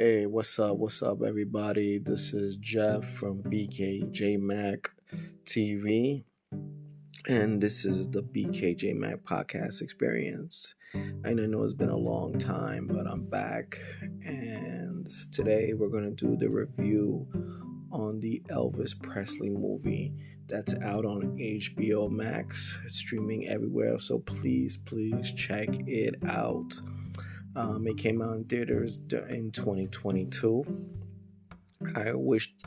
Hey, what's up? What's up, everybody? This is Jeff from BKJ Mac TV, and this is the BKJ Mac podcast experience. And I know it's been a long time, but I'm back, and today we're going to do the review on the Elvis Presley movie that's out on HBO Max. It's streaming everywhere, so please check it out. It came out in theaters in 2022. I wished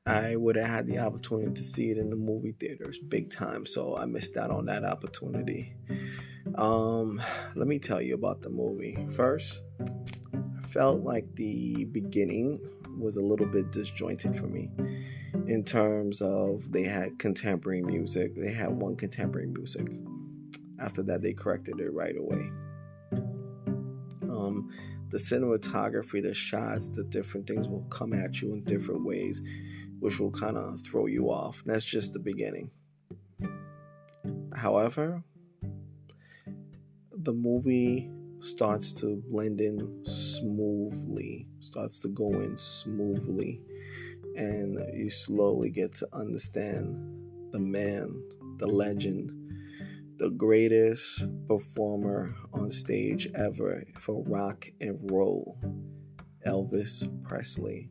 I would have had the opportunity to see it in the movie theaters big time, so I missed out on that opportunity. Um, Let me tell you about the movie. First, I felt like the beginning was a little bit disjointed for me in terms of they had contemporary music. They had one contemporary music. After that, they corrected it right away. The cinematography, the shots, the different things will come at you in different ways, which will kind of throw you off. That's just the beginning. However, the movie starts to blend in smoothly, starts to go in smoothly, and you slowly get to understand the man, the legend, the greatest performer on stage ever for rock and roll, Elvis Presley.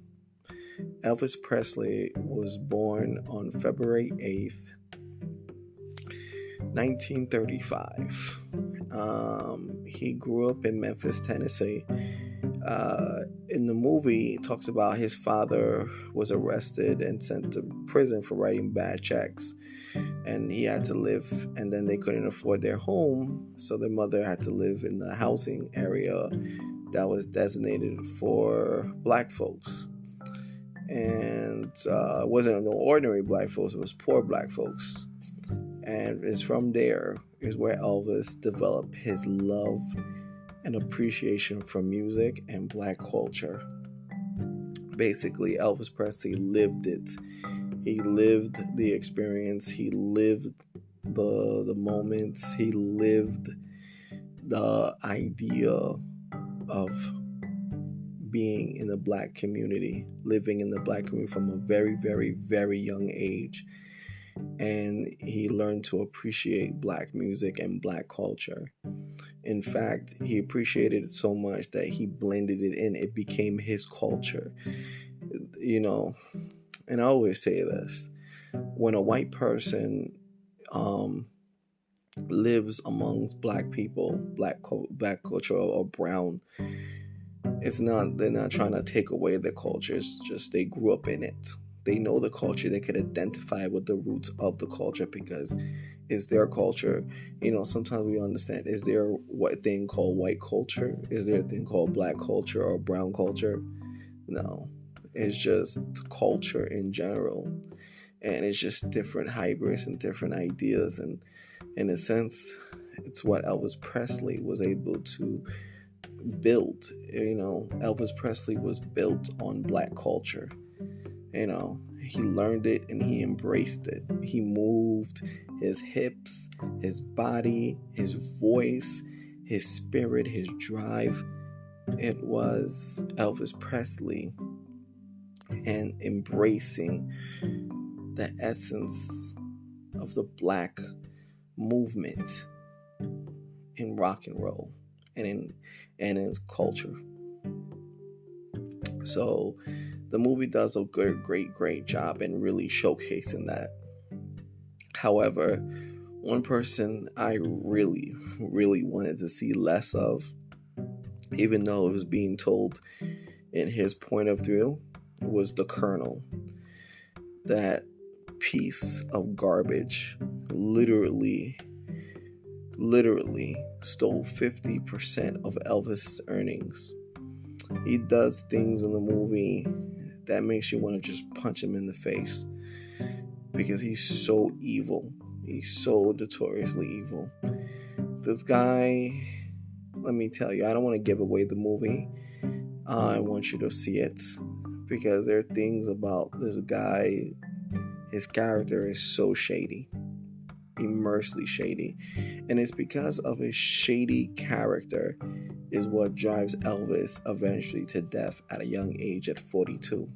Elvis Presley was born on February 8th, 1935. He grew up in Memphis, Tennessee. In the movie, it talks about his father was arrested and sent to prison for writing bad checks. And he had to live, and then they couldn't afford their home, so their mother had to live in the housing area that was designated for black folks. And it wasn't no ordinary black folks, it was poor black folks. And it's from there is where Elvis developed his love and appreciation for music and black culture. Basically, Elvis Presley lived it. He lived the experience. He lived the moments. He lived the idea of being in the black community, living in the black community from a very young age. And he learned to appreciate black music and black culture. In fact, he appreciated it so much that he blended it in. It became his culture. And I always say this, when a white person lives amongst black people, black culture or brown, they're not trying to take away their culture. It's just they grew up in it. They know the culture. They could identify with the roots of the culture because it's their culture. Sometimes we understand, is there what thing called white culture? Is there a thing called black culture or brown culture? No. It's just culture in general, and it's just different hybrids and different ideas, and in a sense, it's what Elvis Presley was able to build. Elvis Presley was built on black culture. He learned it and he embraced it. He moved his hips, his body, his voice, his spirit, his drive. It was Elvis Presley, and embracing the essence of the black movement in rock and roll and in culture. So the movie does a great job in really showcasing that. However, one person I really wanted to see less of, even though it was being told in his point of view, was the Colonel. That piece of garbage literally stole 50% of Elvis' earnings. He does things in the movie that makes you want to just punch him in the face because he's so evil. He's so notoriously evil. This guy, let me tell you, I don't want to give away the movie. I want you to see it because there are things about this guy. His character is so shady, immensely shady, and it's because of his shady character is what drives Elvis eventually to death at a young age at 42.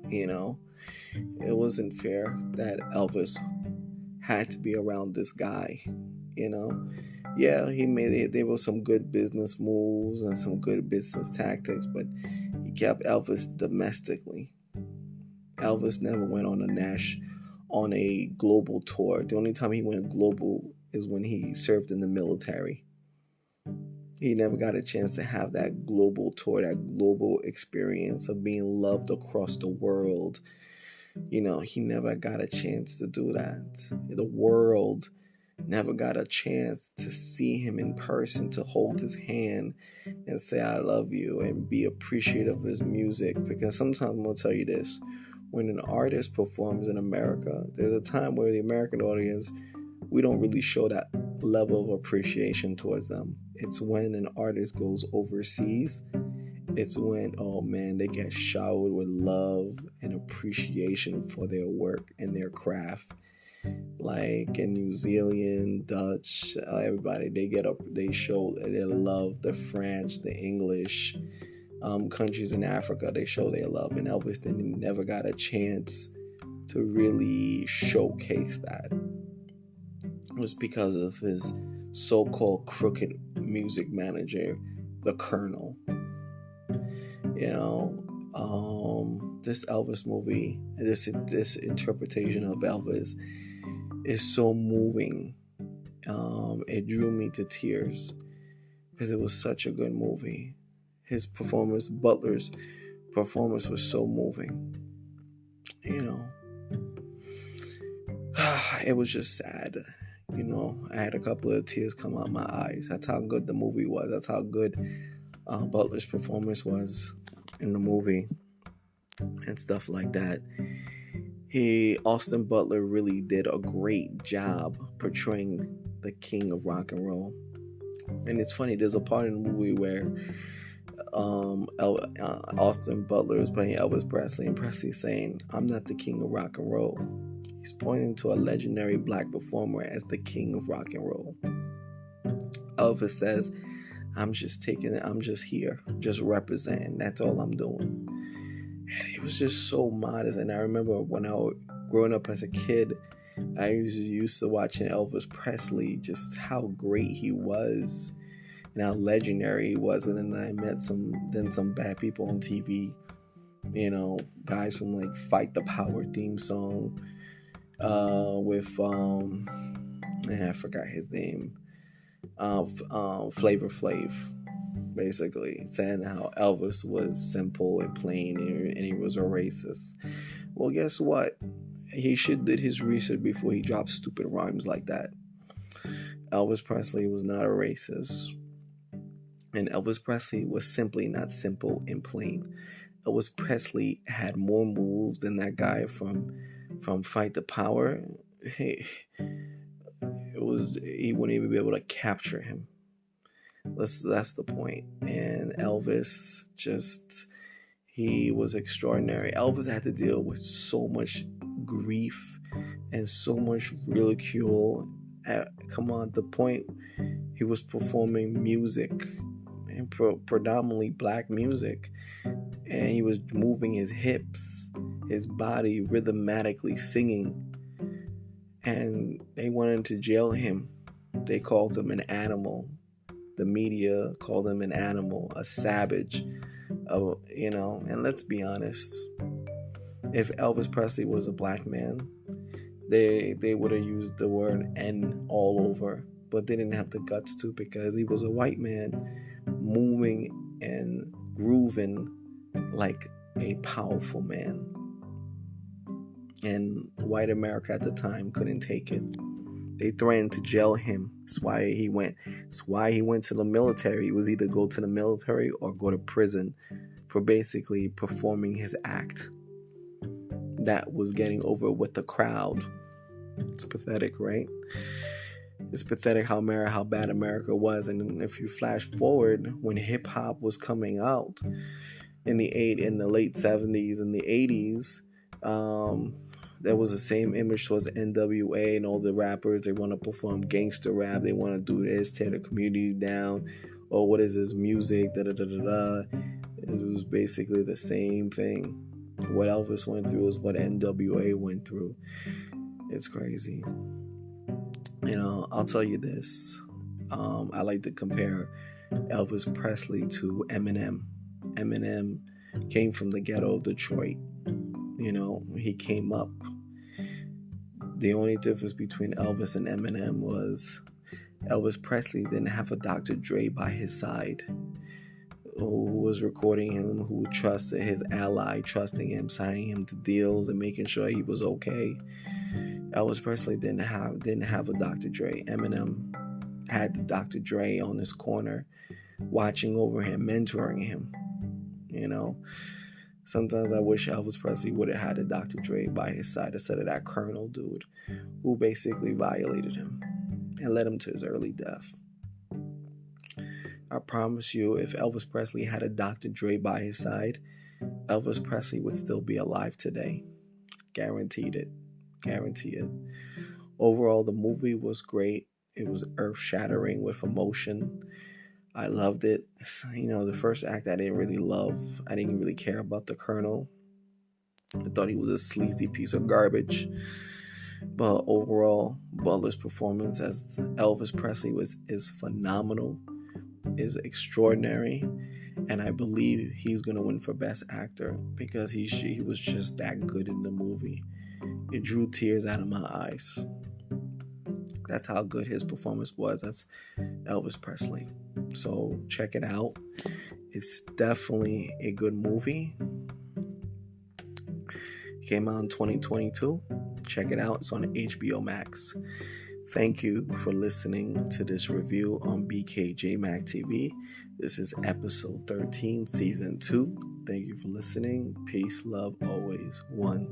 You know, it wasn't fair that Elvis had to be around this guy. You know, yeah, he made it. There were some good business moves and some good business tactics, but he kept Elvis domestically. Elvis never went on a global tour. The only time he went global is when he served in the military. He never got a chance to have that global tour, that global experience of being loved across the world. He never got a chance to do that. The world never got a chance to see him in person, to hold his hand and say, I love you, and be appreciative of his music. Because sometimes I'm going to tell you this, when an artist performs in America, there's a time where the American audience, we don't really show that level of appreciation towards them. It's when an artist goes overseas, it's when, oh man, they get showered with love and appreciation for their work and their craft. Like in New Zealand, Dutch, everybody, they show their love. The French, the English, countries in Africa, they show their love. And Elvis never got a chance to really showcase that. It was because of his so-called crooked music manager, the Colonel. This Elvis movie, this interpretation of Elvis is so moving. It drew me to tears because it was such a good movie. His performance, Butler's performance, was so moving. It was just sad. I had a couple of tears come out my eyes. That's how good the movie was. That's how good Butler's performance was in the movie and stuff like that. Austin Butler really did a great job portraying the king of rock and roll. And it's funny, there's a part in the movie where Austin Butler is playing Elvis Presley, and Presley's saying, I'm not the king of rock and roll. He's pointing to a legendary black performer as the king of rock and roll. Elvis says, I'm just here, just representing. That's all I'm doing. And he was just so modest. And I remember when I was growing up as a kid, I used to watching Elvis Presley, just how great he was and how legendary he was. And then I met some bad people on TV, guys from like Fight the Power theme song, with I forgot his name, Flavor Flav, basically saying how Elvis was simple and plain and he was a racist. Well, guess what? He should did his research before he dropped stupid rhymes like that. Elvis Presley was not a racist, and Elvis Presley was simply not simple and plain. Elvis Presley had more moves than that guy from Fight the Power. He wouldn't even be able to capture him. That's the point. And Elvis he was extraordinary. Elvis had to deal with so much grief and so much ridicule. Come on, the point he was performing music, and predominantly black music, and he was moving his hips, his body rhythmatically singing, and they wanted to jail him. They called him an animal. The media called him an animal, a savage, and let's be honest, if Elvis Presley was a black man, they would have used the word N all over, but they didn't have the guts to, because he was a white man moving and grooving like a powerful man, and white America at the time couldn't take it. They threatened to jail him. That's why he went to the military. He was either go to the military or go to prison for basically performing his act that was getting over with the crowd. It's pathetic, right? It's pathetic how bad America was. And if you flash forward, when hip hop was coming out in the late 70s and the 80s, there was the same image towards NWA and all the rappers. They want to perform gangster rap. They want to do this, tear the community down. Oh, what is this music? Da da da da da. It was basically the same thing. What Elvis went through is what NWA went through. It's crazy. I'll tell you this. I like to compare Elvis Presley to Eminem. Eminem came from the ghetto of Detroit. He came up. The only difference between Elvis and Eminem was Elvis Presley didn't have a Dr. Dre by his side, who was recording him, who trusted his ally, trusting him, signing him to deals and making sure he was okay. Elvis Presley didn't have a Dr. Dre. Eminem had the Dr. Dre on his corner, watching over him, mentoring him. Sometimes I wish Elvis Presley would have had a Dr. Dre by his side instead of that Colonel dude who basically violated him and led him to his early death. I promise you, if Elvis Presley had a Dr. Dre by his side, Elvis Presley would still be alive today. Guaranteed it. Guarantee it. Overall, the movie was great. It was earth-shattering with emotion. I loved it. The first act I didn't really love. I didn't really care about the Colonel. I thought he was a sleazy piece of garbage. But overall, Butler's performance as Elvis Presley is phenomenal, is extraordinary, and I believe he's going to win for Best Actor because he was just that good in the movie. It drew tears out of my eyes. That's how good his performance was as Elvis Presley. So check it out. It's definitely a good movie. It came out in 2022. Check it out. It's on HBO Max. Thank you for listening to this review on BKJ Mac TV. This is episode 13, season 2. Thank you for listening. Peace, love, always. One.